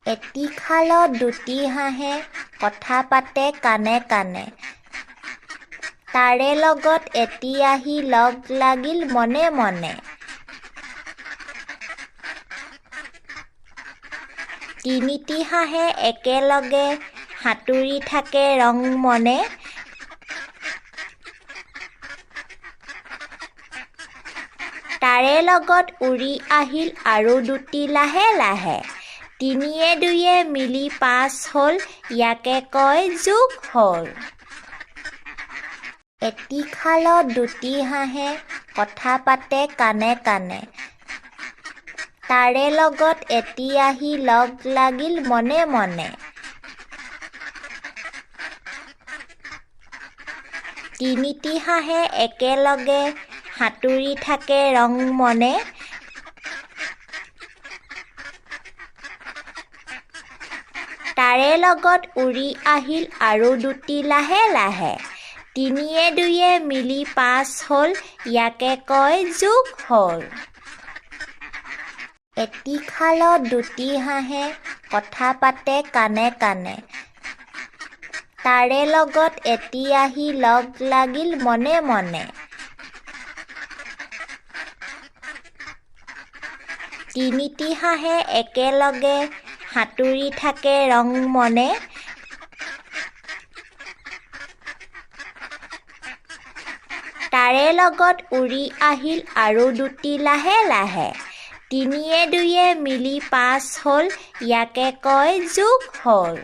এটি খালত দুটি হাঁহে কথা পাতে কাণে কাণে। তাৰে লগত এটি আহি লগ লাগিল মনে মনে। তিনিটি হাঁহে একেলগে সাঁতুৰি থাকে ৰং মনে। তাৰে লগত উৰি আহিল আৰু দুটি লাহে লাহে। তিনিয়ে দুয়ে মিলি 5 হ'ল, ইয়াকে কয় যোগ হ'ল। এটি খালত দুটি হাঁহে কথা পাতে কাণে কাণে। তাৰে লগত এটি আহি লগ লাগিল মনে মনে। তিনিটি হাঁহে একেলগে সাঁতুৰি থাকে ৰং মনে। তাৰে লগত উৰি আহিল আৰু দুটি লাহে লাহে। তিনিয়ে দুয়ে মিলি 5 হ'ল, ইয়াকে কয় যোগ হ'ল। এটি খালত দুটি হাঁহে কথা পাতে কাণে কাণে। তাৰে লগত এটি আহি লগ লাগিল মনে মনে। তিনিটি হাঁহে একেলগে সাঁতুৰি থাকে ৰং মনে। তাৰে লগত উৰি আহিল আৰু দুটি লাহে লাহে। তিনিয়ে দুয়ে মিলি 5 হ'ল, ইয়াকে কয় যোগ হ'ল।